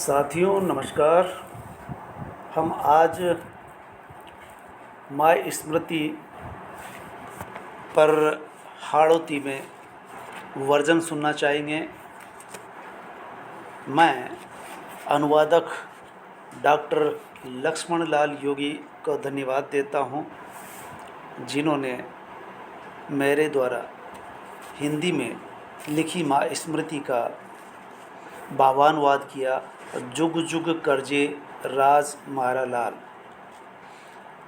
साथियों नमस्कार। हम आज माय स्मृति पर हाड़ौती में वर्जन सुनना चाहेंगे। मैं अनुवादक डॉक्टर लक्ष्मण लाल योगी को धन्यवाद देता हूं, जिन्होंने मेरे द्वारा हिंदी में लिखी माय स्मृति का भावानुवाद किया। जुग जुग करजे राज मारा लाल।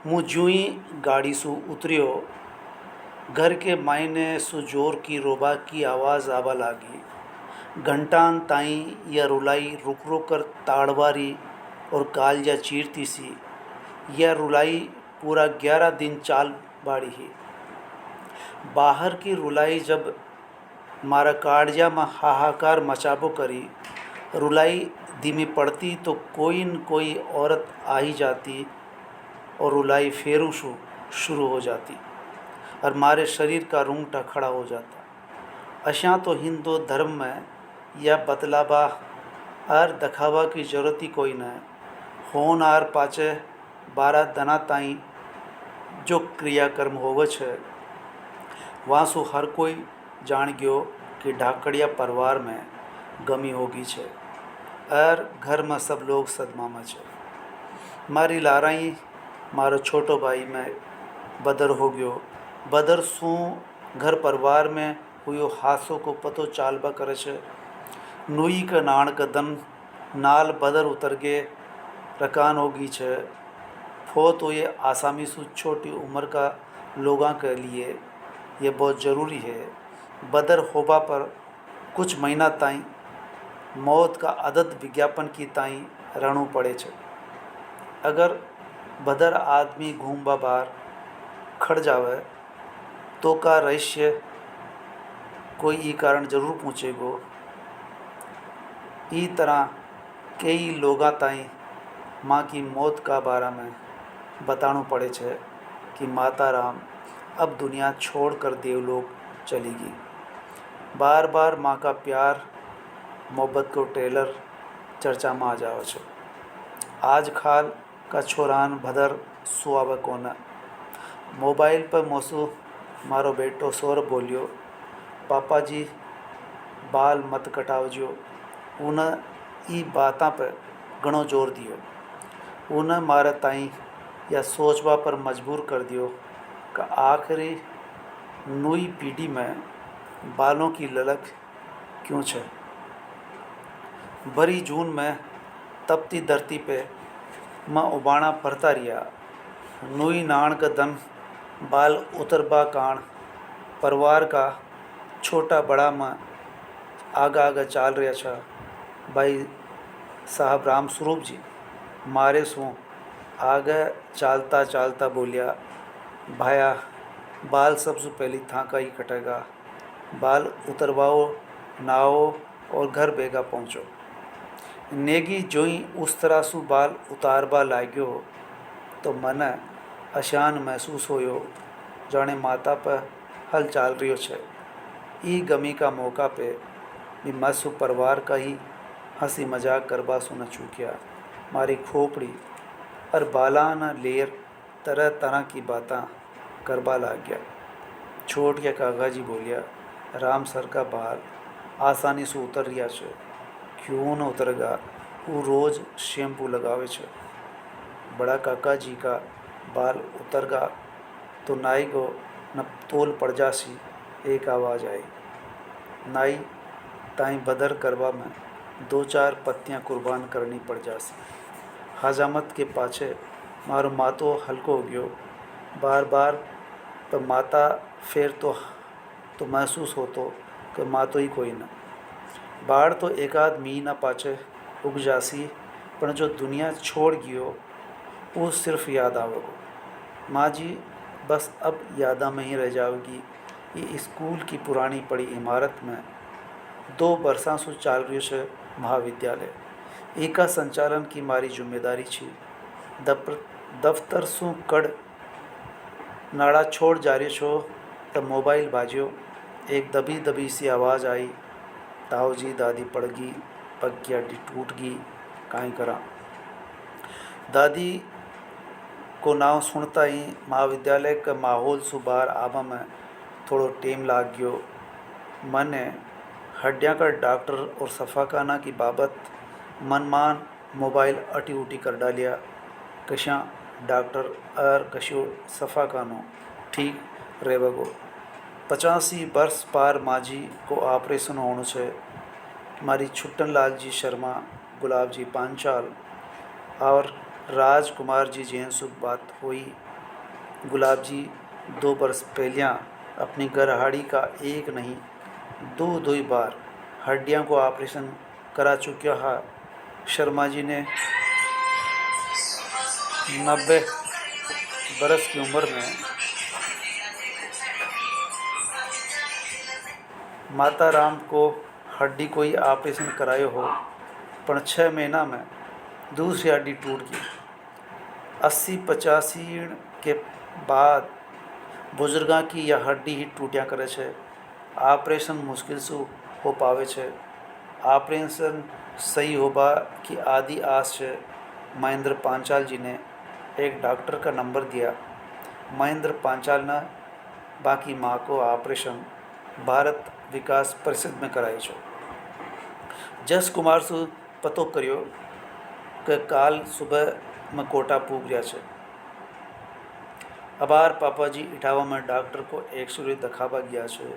मुँह ज्यों ही गाड़ी सु उतरियो, घर के मायने सु जोर की रोबा की आवाज़ आवा लागी। घंटान ताई या रुलाई रुक रुक कर ताड़वारी और कालजा चीरती सी। यह रुलाई पूरा 11 दिन चाल बाड़ी ही। बाहर की रुलाई जब मारा काड़जा में हाहाकार मचाबो करी, रुलाई धीमी पड़ती तो कोई न कोई औरत आ ही जाती और रुलाई फेरू शुरू हो जाती और मारे शरीर का रूंगटा खड़ा हो जाता। अशा तो हिंदू धर्म में यह बतलाबा और दखावा की जरूरत ही कोई न है। होन आर पाचे 12 दना ताई जो क्रियाकर्म होवच है, वहाँ सु हर कोई जान गयो कि ढाकड़िया परिवार में गमी होगी छे और घर में सब लोग सदमा में छे। मारी लाराई मारो छोटो भाई में बदर हो गयो। बदर सु घर परिवार में हुयो हादसों को पतो चालबा करे छे। नुई का नाण का दम नाल बदर उतर के रकान होगी छे। फो तो ये आसामी सु छोटी उम्र का लोगों के लिए ये बहुत ज़रूरी है। बदर होबा पर कुछ महीना ताई मौत का अदद विज्ञापन की ताई रणू पड़े छे। अगर बदर आदमी घूमबा बार खड़ जावे तो का रहस्य कोई ई कारण जरूर पूछेगो। ई तरह कई लोगा ताई माँ की मौत का बारे में बताणु पड़े छे कि माता राम अब दुनिया छोड़कर देवलोक चलेगी। बार बार माँ का प्यार मोहब्बत को ट्रेलर चर्चा में आ जाओ छे। आज खाल का छोरान भदर सुआवे कोना। मोबाइल पर मोसू मारो बेटो सौरभ बोलियो, पापा जी बाल मत कटावजो। उन्हें ई बातां पर घणो जोर दियो। उन्हें मारे ताई या सोचवा पर मजबूर कर दियो कि आखिरी नई पीढ़ी में बालों की ललक क्यों छे। भरी जून में तपती धरती पे माँ उबाणा भरता रिया। नुई नाण का दम बाल उतरबा कान परिवार का छोटा बड़ा माँ आगा आगा चाल रहा छा। भाई साहब राम स्वरूप जी मारे सु आगे चालता चालता बोलिया, भाया बाल सबसे पहली था का ही कटेगा। बाल उतरवाओ, नाओ और घर बेगा पहुँचो। नेगी जोई उस तरह सु बाल उतारबा लाग्यो तो मने अशान महसूस होयो, जाने माता पर हल चाल रियो छे। ई गमी का मौका पे भी मसु परिवार का ही हंसी मजाक करबा सु न चूकिया। मारी खोपड़ी और बाला न लेर तरह तरह की बातें करबा लाग गया। छोट के काका जी बोलिया, राम सर का बाल आसानी से उतर रिया छे, क्यों न उतरेगा, वो रोज़ शैम्पू लगावे छे। बड़ा काका जी का बाल उतरगा तो नाई को न तोल पड़ जासी। एक आवाज़ आई, नाई ताई बदर करवा में 2-4 पत्तियां कुर्बान करनी पड़ जासी। हजामत के पाछे मारो मातो हल्को हो गयो। बार बार तो माता फेर तो महसूस होतो कि मातो ही कोई न। बाढ़ तो एक आध महीना पाछे उग जासी, पर जो दुनिया छोड़ गियो वो सिर्फ याद आवगो। माँ जी बस अब यादा में ही रह जाओगी। ये स्कूल की पुरानी पड़ी इमारत में 2 वर्षों से चाल रही है महाविद्यालय। एका संचालन की मारी जिम्मेदारी छी। दफ्तर सु कड़ नाड़ा छोड़ जा रही छो तो मोबाइल बाजियो। एक दबी दबी सी आवाज़ आई, ताऊ जी दादी पड़ गई, पग की हड्डी टूट गई, काई करा। दादी को नाम सुनता ही महाविद्यालय का माहौल सुबार आबा में थोड़ो टेम लाग गयो। मैंने हड्डियाँ का डॉक्टर और सफ़ाखाना की बाबत मनमान मोबाइल अटी उटी कर डालिया। कशा डॉक्टर और कशो सफ़ाखानो ठीक रेवगो। 85 वर्ष पार माजी को ऑपरेशन होनो छे। मारी छुट्टन लाल जी शर्मा, गुलाब जी पांचाल और राजकुमार जी जैन सुख बात हुई। गुलाब जी 2 वर्ष पहलिया अपनी गरहाड़ी का एक नहीं दो बार हड्डियां को ऑपरेशन करा चुका है। शर्मा जी ने 90 बरस की उम्र में माता राम को हड्डी कोई ऑपरेशन करायो हो, पर 6 महीना में दूसरी हड्डी टूट गई। 80-85 के बाद बुजुर्गा की यह हड्डी ही टूटिया करे छे। ऑपरेशन मुश्किल से हो पावे छे। ऑपरेशन सही होबा की आदि आस है। महेंद्र पांचाल जी ने एक डॉक्टर का नंबर दिया। महेंद्र पांचाल ने बाकी माँ को ऑपरेशन भारत विकास परिषद में कराई छो। जस कुमार से पतो करियो कि काल सुबह में कोटा पूग रहा छे। अबार पापा जी इटावा में डॉक्टर को एक्सरे दिखावा गया छे।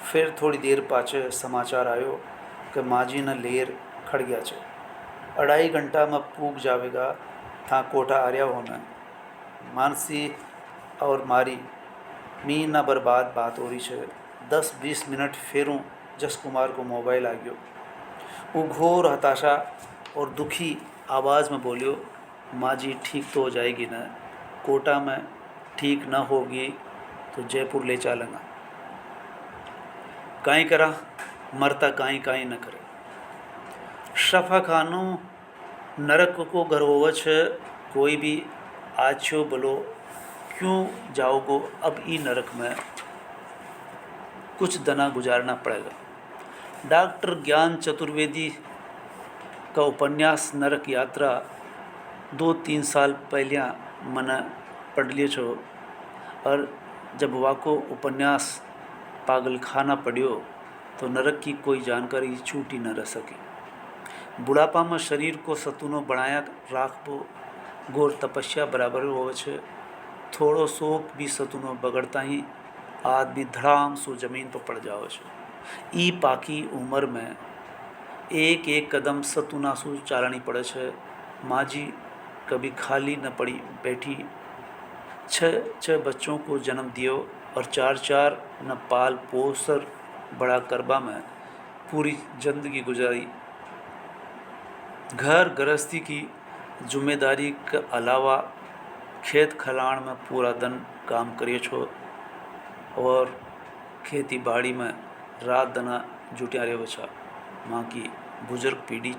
फिर थोड़ी देर पाछे समाचार आयो कि माजी ने लेर खड़ गया छे। 2.5 घंटा में पूग जावेगा था कोटा आर्या होना। मानसी और मारी मीना बर्बाद बात हो रही है। 10-20 मिनट फेरूँ जस कुमार को मोबाइल आ गयो। वो घोर हताशा और दुखी आवाज़ में बोलियो, माँ जी ठीक तो हो जाएगी ना, कोटा में ठीक ना होगी तो जयपुर ले चलेंगा। काई करा, मरता काई काई न करे। शफा खानो नरक को घर होव छे। कोई भी आछो बोलो क्यों जाओगो अब ई नरक में, कुछ दना गुजारना पड़ेगा। डॉक्टर ज्ञान चतुर्वेदी का उपन्यास नरक यात्रा 2-3 साल पहलिया मैंने पढ़ लियो छो। और जब वाको उपन्यास पागल खाना पढ़ियो तो नरक की कोई जानकारी छूटी न रह सकी। बुढ़ापा में शरीर को सतूनो बनाया राखबो घोर तपस्या बराबर होवे छे। थोड़ो शोक भी सतूनो बगड़ता ही आदमी धड़ाम सो जमीन पर पड़ जाओ छे। ई पाकी उम्र में एक एक कदम सतूना सो चालनी पड़े छे। माजी कभी खाली न पड़ी बैठी। 6 बच्चों को जन्म दियो और 4 न पाल पोसर बड़ा करबा में पूरी जिंदगी गुजारी। घर गृहस्थी की जिम्मेदारी के अलावा खेत खलान में पूरा दिन काम करिए छो और खेती बाड़ी में रात दना जुटिया रहे छा। माँ की बुजुर्ग पीढ़ी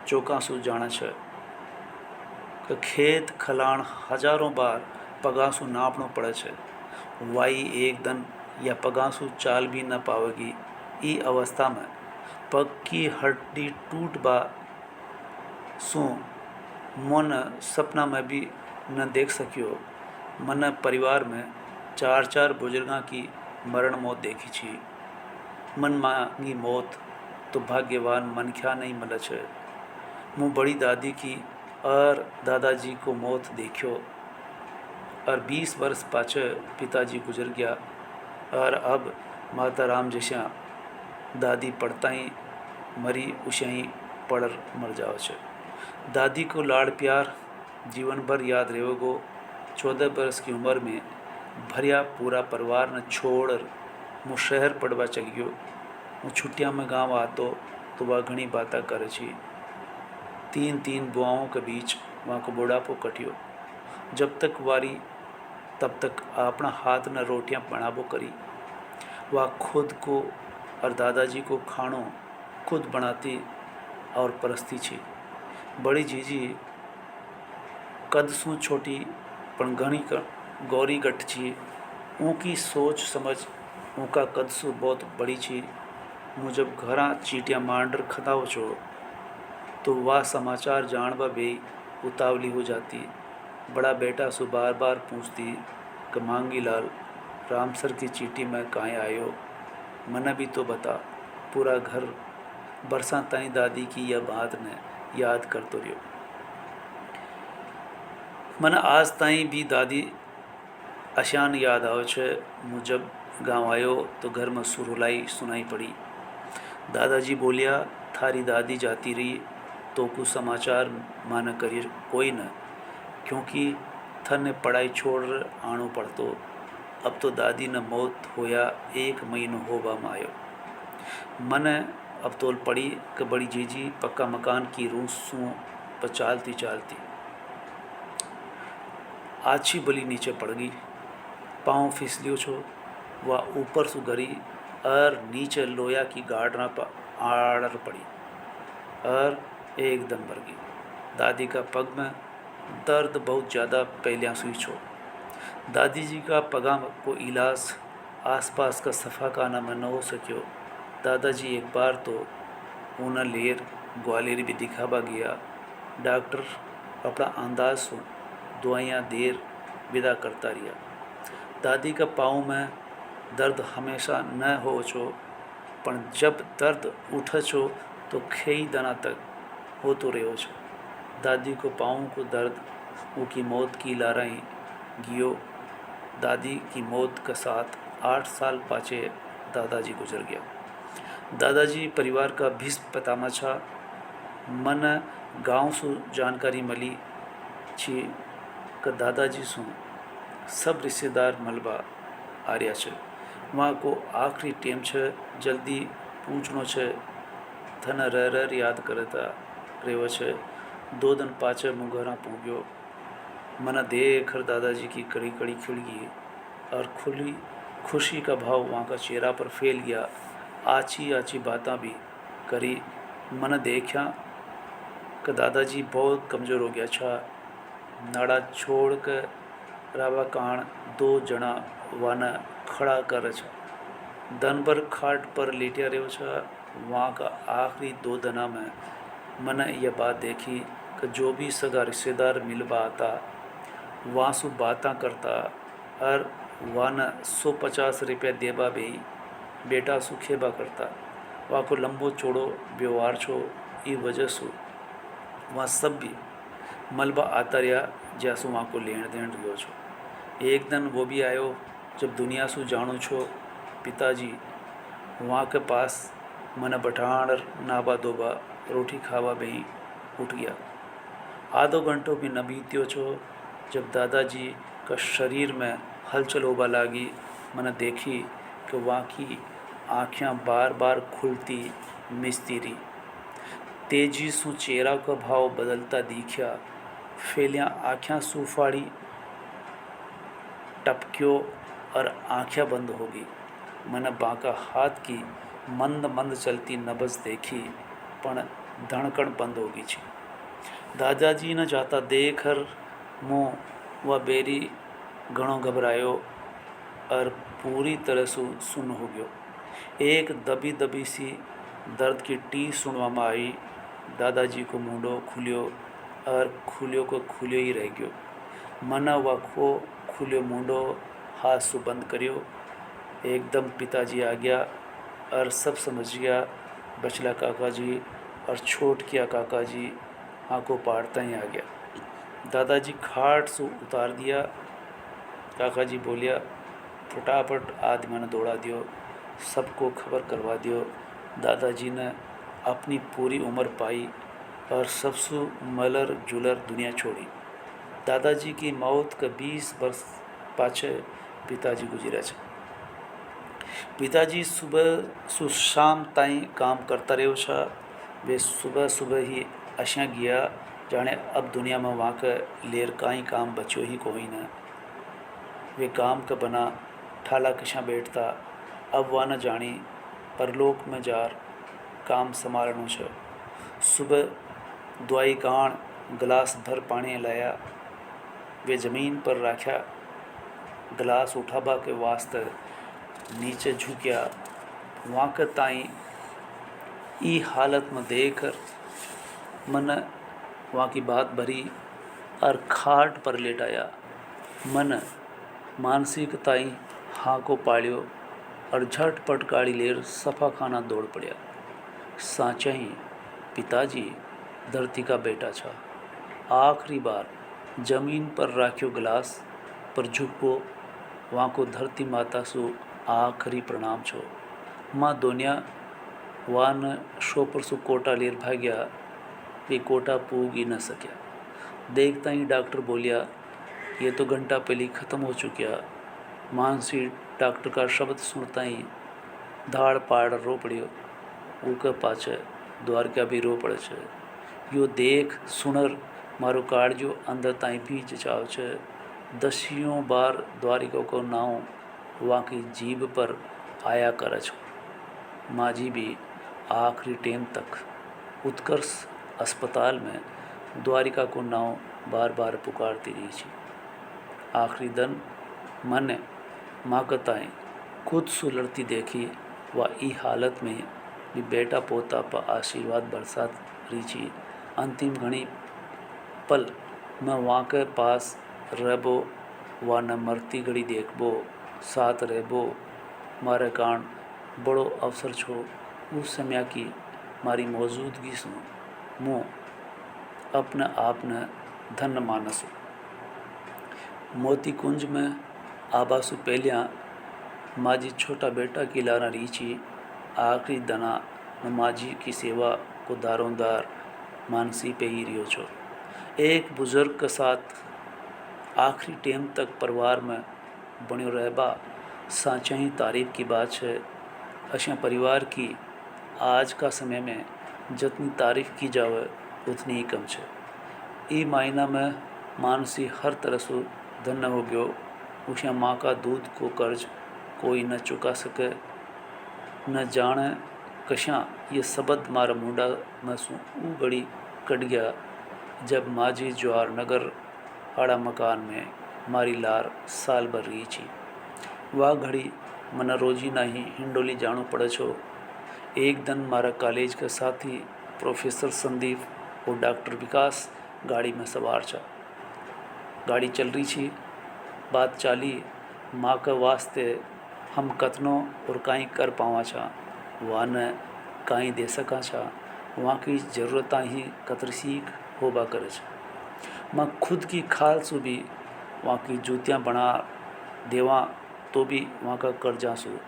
चौका सु जाना छे कि खेत खलान हजारों बार पगासु नापनो पड़े छे। वाई एक दिन या पगासु चाल भी न पावेगी। ई अवस्था में पग की हड्डी टूट बा सु मन सपना में भी न देख सकियो। मन परिवार में 4 बुजुर्गा की मरण मौत देखी छी। मन मांगी मौत तो भाग्यवान मन क्या नहीं मिले छे। मुँह बड़ी दादी की और दादाजी को मौत देखियो और 20 वर्ष पाछे पिताजी गुजर गया और अब माता राम जैसा दादी पढ़ता ही मरी उसे ही पढ़ मर जाओ छे। दादी को लाड़ प्यार जीवन भर याद रहेगो। 14 वर्ष की उम्र में भरिया पूरा परिवार ने छोड़ मु शहर पढ़वा चल गयो। मु छुट्टियां में गाँव आतो तो वह घनी बातें करे छी। 3 बुआओं के बीच वहाँ को बुढ़ापो कटियो। जब तक वारी तब तक अपना हाथ न रोटियां बनाबो करी। वह खुद को और दादाजी को खानो खुद बनाती और परस्ती छी। बड़ी जीजी कद सु छोटी पण घनी गौरी गठ छी। उनकी सोच समझ उनका कद सु बहुत बड़ी छी। मु जब घरा चीटियां मांडर खदाओ छो तो वह समाचार जानवा भी उतावली हो जाती। बड़ा बेटा सु बार बार पूछती कि मांगी लाल रामसर की चीटी में कहाँ आयो, मना भी तो बता। पूरा घर बरसा ताई दादी की यह बात ने याद करतो रहो। मना आज ताई भी दादी अशान याद आवे छे। मु जब गाँव आयो तो घर में सुरुलाई सुनाई पड़ी। दादाजी बोलिया, थारी दादी जाती रही तो कुछ समाचार माना करिए कोई न, क्योंकि थने पढ़ाई छोड़ आनो पड़तो। अब तो दादी न मौत होया 1 महीनो होबा में आयो। मने अब तोल पड़ी कि बड़ी जीजी पक्का मकान की रूस सू पचालती चालती आछी बली नीचे पड़ गई। पाँव फिसलियो छो, वह ऊपर सु गरी और नीचे लोया की गाड़ना पर आड़ पड़ी और एकदम भर गई। दादी का पग में दर्द बहुत ज़्यादा पहलिया सुई छो। दादी जी का पगा को इलाज आसपास का सफ़ा खाना में न हो सको। दादाजी एक बार तो ऊना लेर ग्वालियर भी दिखावा गया। डॉक्टर अपना अंदाज सु दवाइयाँ देर विदा करता रहा। दादी का पाँव में दर्द हमेशा न हो छो, पर जब दर्द उठ छो तो कई दिना तक हो तो रहो छो। दादी को पाँव को दर्द उनकी मौत की लाराई गियो। दादी की मौत के साथ 8 साल पाछे दादाजी गुजर गया। दादाजी परिवार का भीष्म पितामह छा। मन गांव सु जानकारी मिली छी कि दादाजी सु सब रिश्तेदार मलबा आ रहा छे। वहाँ को आखिरी टेम छे, जल्दी पूछनो छे। थने रह याद करता रेव छे। 2 दिन पाछे मु घरा पहुँचो। मना देख दादाजी की कड़ी कड़ी खिल गई और खुली खुशी का भाव वहाँ का चेहरा पर फैल गया। आची आची बातें भी करी। मन देखा कि दादाजी बहुत कमज़ोर हो गया छा। नाड़ा छोड़ के रावा कान 2 जना वाना खड़ा कर छा। दिन भर खाट पर लेटिया रहो छा। वहाँ का आखिरी 2 दिना में मैंने यह बात देखी कि जो भी सगा रिश्तेदार मिलवा आता वहाँ सु बातें करता और वाना 150 रुपया देबा भी बेटा सु खेबा करता। वहाँ को लंबो चौड़ो व्यवहार छो। ई वजह से वहाँ सब भी मलबा आता रहा जैसो वहाँ को लेन देन रहो छो। एक दिन वो भी आयो जब दुनिया सु जानो छो। पिताजी वहाँ के पास मने बठाण नाबा दोबा रोटी खावा भी उठ गया। आधो घंटो भी न बीत्यो छो जब दादाजी का शरीर में हलचल होबा लागी। मैंने देखी कि वहाँ की आँखें बार बार खुलती मिसती रही। तेजी सु चेहरा का भाव बदलता दिखा। फैलिया आँखें सूफाड़ी टपक्यो और आँखें बंद हो गई। मैंने बांका हाथ की मंद मंद चलती नब्ज देखी, पण धड़कन बंद हो गई थी। दादाजी ने जाता देखकर मुँह व बेरी घणो घबरायो और पूरी तरह से सुन हो गयो। एक दबी दबी सी दर्द की टी सुनवा में आई। दादाजी को मुंडो खुलियो और खुलियो को खुलियो ही रह गयो। मना व को खुलियो मुंडो हाथ से बंद करियो। एकदम पिताजी आ गया और सब समझ गया। बचला काका जी और छोट किया काका जी आंखों पाड़ता ही आ गया। दादाजी खाट से उतार दिया। काका जी बोलिया, फटाफट आदमी ने दौड़ा दियो, सबको खबर करवा दियो। दादाजी ने अपनी पूरी उम्र पाई और सबसे मलर जुलर दुनिया छोड़ी। दादाजी की मौत के 20 वर्ष पाछे पिताजी गुजरा छे। पिताजी सुबह सु शाम ताई काम करता रहो छा। वे सुबह सुबह ही अशा गया जाने अब दुनिया में वहाँ के लेर काई काम बचो ही कोई न। वे काम का बना ठाला किशा बैठता। अब वह न जानी परलोक में जार काम संभालनो छे। सुबह दवाई कान गिलास भर पानी लाया। वे जमीन पर रखा। गिलास उठाबा के वास्ते नीचे झुकिया। वहाँ के ताई ई हालत में देखकर मन वहाँ की बात भरी और खाट पर लेटाया। मन मानसिक ताई हाँ को पालियो और झटपट गाड़ी लेर सफा खाना दौड़ पड़िया। साचा ही पिताजी धरती का बेटा छा। आखिरी बार जमीन पर राख्यो गिलास पर झुको वहाँ को धरती माता सु आखिरी प्रणाम छो। माँ दोनिया वान शोपर सु कोटा लेर भाग्या, वे कोटा पूग ही न सक्या। देखता ही डॉक्टर बोलिया, ये तो घंटा पहले ख़त्म हो चुकिया। मानसी डॉक्टर का शब्द सुनता ही धाड़ पाड़ रो पड़ियो। ऊके पाछे द्वारका भी रो पड़े छे। यो देख सुनर मारो काळजो अंदर ताई भीज जाओ छे। दसियों बार द्वारिका को नाव वहाँ की जीभ पर आया करे छो। माजी भी आखिरी टाइम तक उत्कर्ष अस्पताल में द्वारिका को नाव बार बार पुकारती रही थी। आखिरी दिन मन माँ कताएँ खुद सुलरती देखी व ई हालत में भी बेटा पोता पर आशीर्वाद बरसात रही थी। अंतिम घड़ी पल मैं वहाँ के पास रहबो व न मरती घड़ी देखबो साथ रहबो मारे कारण बड़ो अवसर छो। उस समय की मारी मौजूदगी सु मुँ अपने आप ने धन्य मानसु। मोती कुंज में आबा सु पहलिया माजी छोटा बेटा की लारा रीची आखिरी दना न माजी की सेवा को दारोंदार मानसी पे ही रियो छो। एक बुजुर्ग के साथ आखिरी टाइम तक परिवार में बन्यो रहबा साचा ही तारीफ की बात है। अशा परिवार की आज का समय में जितनी तारीफ की जावे उतनी ही कम है। ई मायना में मानसी हर तरह से धन्य हो गयो। उसे माँ का दूध को कर्ज कोई न चुका सके। न जाने कशा ये शब्द मारा मुंडा में सु ऊ घड़ी कट गया जब माजी जवाहर नगर आड़ा मकान में मारी लार साल भर रही थी। वह घड़ी मना रोजी ना ही हिंडोली जानो पड़े छो। एक दिन मारा कॉलेज के साथी प्रोफेसर संदीप और डॉक्टर विकास गाड़ी में सवार छा। गाड़ी चल रही थी, बात चाली माँ के वास्ते हम कतनो और काई कर पावा छा, वहाँ न काई दे सका छा। वहाँ की ज़रूरता ही कतर सीख होबा करे छा। मैं खुद की खाल सु भी वहाँ की जूतियाँ बना देवा तो भी वहाँ का कर्जा से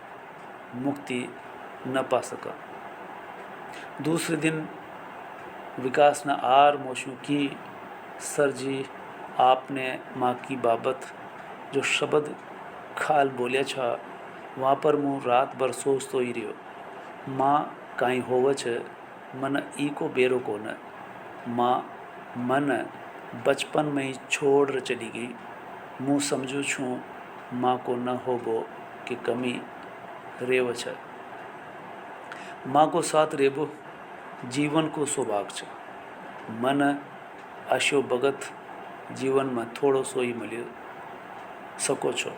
मुक्ति न पा सका। दूसरे दिन विकास ने आर मोशू की, सर जी आपने माँ की बाबत जो शब्द खाल बोलिया छा वहाँ पर मुँह रात भर सोच तो ही रहो। माँ काई होवे छे मन ई को बेरो को न। माँ मन बचपन में ही छोड़ चली गई। मुँह समझू छूँ माँ को न होबो कि कमी रेव छे। माँ को साथ रेबो जीवन को सौभाग्य छे। मन आशो भगत जीवन में थोड़ो सो ही मिल सको छो।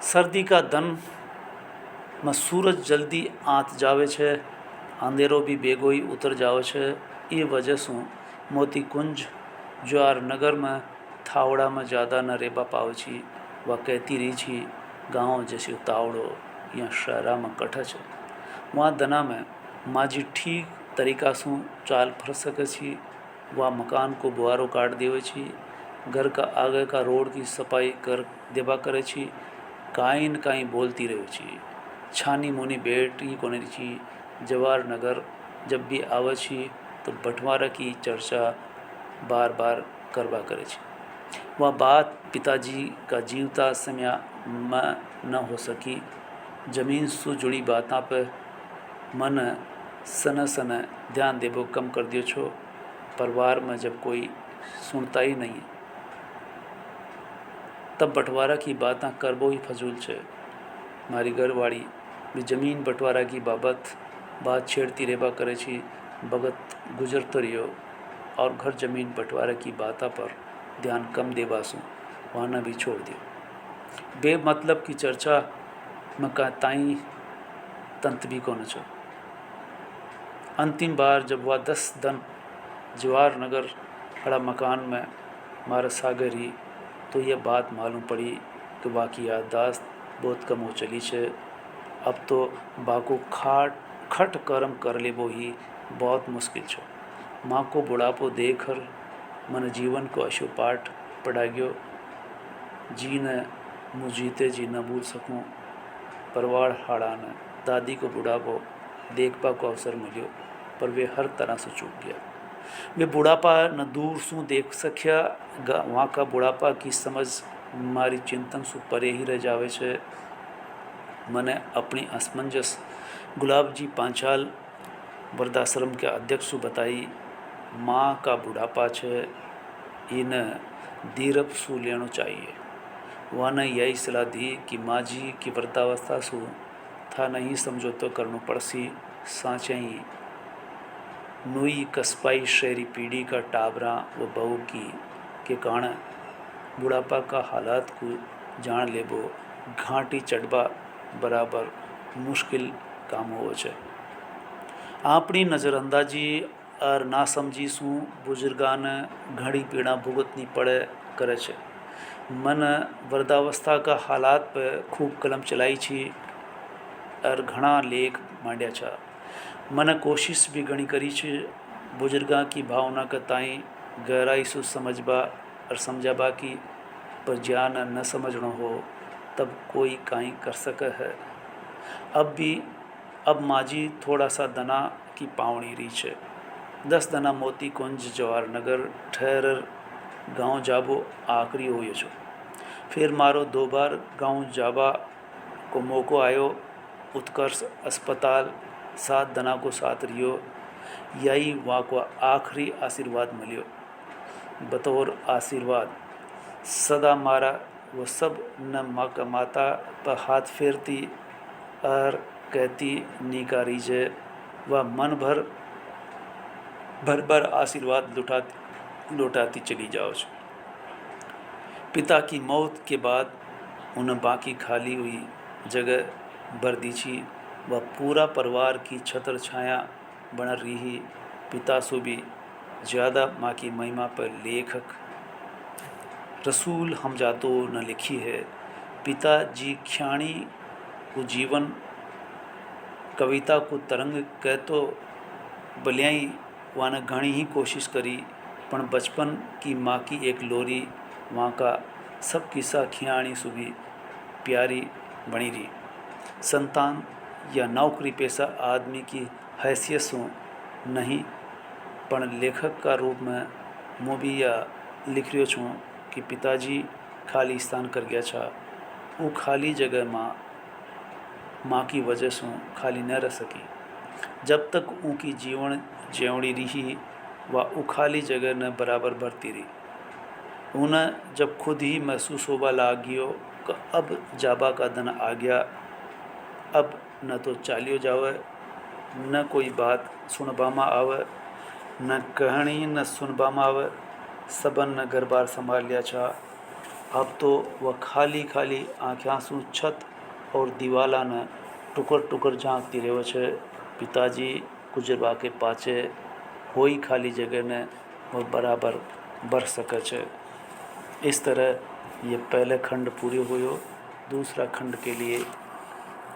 सर्दी का दिन में सूरज जल्दी आत जावे छे, अंधेरो भी बेगो ही उतर जावे छे। ये वजह से मोती कुंज जवाहर नगर में थावड़ा में ज़्यादा न रेबा पावे छी। वह कहती रही छी गाँव जैसे तावड़ो या शहरा में कठा छे। वहाँ दना में माजी ठीक तरीका से चाल फर सके छी। वह मकान को बुआरो काट देवे छी, घर का आगे का रोड की सफाई कर देवा करे छी। काई न काई बोलती रहे छी। छानी मुनी बेट ही कोने छी। जवाहर नगर जब भी आवे छी तो बंटवारा की चर्चा बार बार करवा करे छी। वह बात पिताजी का जीवता समय में न हो सकी। जमीन से जुड़ी बातों पे मन सन सन ध्यान देवो कम कर दियो छो। परिवार में जब कोई सुनता ही नहीं तब बंटवारा की बातें करबो ही फजूल छे। मारी घरवाड़ी भी जमीन बंटवारा की बाबत बात छेड़ती रेबा करे छी। भगत गुजरतो रियो और घर जमीन बंटवारा की बातों पर ध्यान कम देवा सु वाना भी छोड़ दियो। बेमतलब की चर्चा में का ताई तंत भी कोन छो। अंतिम बार जब वह 10 दिन जवाहर नगर बड़ा मकान में मारा सागरी तो यह बात मालूम पड़ी कि बाकी याददाश्त बहुत कम हो चली है। अब तो बाको खट कर्म कर लेबो ही बहुत मुश्किल छो। माँ को बुढ़ापो देखकर मन जीवन को अशो पाठ पढ़ा गयो। जी न मुझीते जी न भूल सकूं परवाड़ हाड़ा न। दादी को बुढ़ापो देखपा को अवसर मिलियो पर वे हर तरह से चूक गया। वे बुढ़ापा न दूर सू देख सकिया। वहाँ का बुढ़ापा की समझ मारी चिंतन सु परे ही रह जावे छे। मैंने अपनी असमंजस गुलाब जी पांचाल वृद्धाश्रम के अध्यक्ष सु बताई। माँ का बुढ़ापा छे इन धीरप सु लेनो चाहिए। वह ने यही सलाह दी कि माँ जी की वृद्धावस्था सु था नहीं समझौतो करनो पड़सी। सांचे ही नुई कस्पाई शहरी पीढ़ी का टाबरा व बहू की के कारण बुढ़ापा का हालात को जान लेबो घाटी चढ़बा बराबर मुश्किल काम हो छे। आपनी नज़रअंदाजी और नासमझी सु बुजुर्गान घड़ी पीड़ा भुगतनी पड़े करे छे। मन वृद्धावस्था का हालात पर खूब कलम चलाई छी और घना लेख मांड्या छा। मन कोशिश भी घनी करी छे बुजुर्गा की भावना के ताई गहराई से समझबा और समझाबा की पर ज्ञान न समझनो हो तब कोई काई कर सके है। अब माजी थोड़ा सा दना की पावनी रही छे। 10 दना मोती कुंज जवाहर नगर ठहर गांव जाबो आखिरी हो छो। फिर मारो 2 बार गांव जाबा को मौको आयो। उत्कर्ष अस्पताल 7 दना को साथ रियो। यही वहाँ को आखिरी आशीर्वाद मिलियो। बतौर आशीर्वाद सदा मारा वो सब न माता पर हाथ फेरती और कहती निकारी जे वह मन भर आशीर्वाद लुटाती चली जाओ। पिता की मौत के बाद उन्हें बाकी खाली हुई जगह भर दी छी। वह पूरा परिवार की छत्र छाया बन रही। पिता से भी ज़्यादा माँ की महिमा पर लेखक रसूल हमजातो ने लिखी है। पिताजी ख्याणी को जीवन कविता को तरंग कहतो भलियाई वाने घनी ही कोशिश करी पण बचपन की माँ की एक लोरी वहाँ का सब किस्सा खियाणी सुबी प्यारी बनी रही। संतान या नौकरी पेशा आदमी की हैसियत से नहीं पण लेखक का रूप में मैं भी या लिख रही छूँ कि पिताजी खाली स्थान कर गया छा। वो खाली जगह माँ की वजह से खाली न रह सकी। जब तक उनकी जीवन जेवड़ी रही वह वो खाली जगह न बराबर भरती रही। उन्हें जब खुद ही महसूस होगा लागियो कि अब जाबा का दिन आ गया। अब न तो चालियो जावे न कोई बात सुनबामा आवे न कहानी न सुनबामा आवे। सबन न घर बार संभाल लिया छा। अब तो वह खाली आँखें आंसू छत और दीवाला न टुकर टुकर झांकती रहे छे। पिताजी गुजरवा के पाचे होई खाली जगह ने वह बराबर भर सके छे। इस तरह ये पहले खंड पूरे हुए। दूसरा खंड के लिए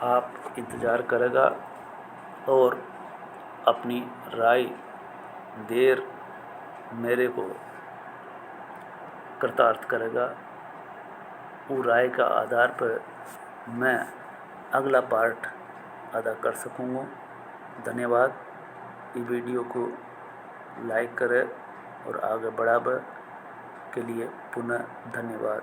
आप इंतज़ार करेगा और अपनी राय देर मेरे को कृतार्थ करेगा। वो राय का आधार पर मैं अगला पार्ट अदा कर सकूँगा। धन्यवाद। ये वीडियो को लाइक करें और आगे बढ़ावे के लिए पुनः धन्यवाद।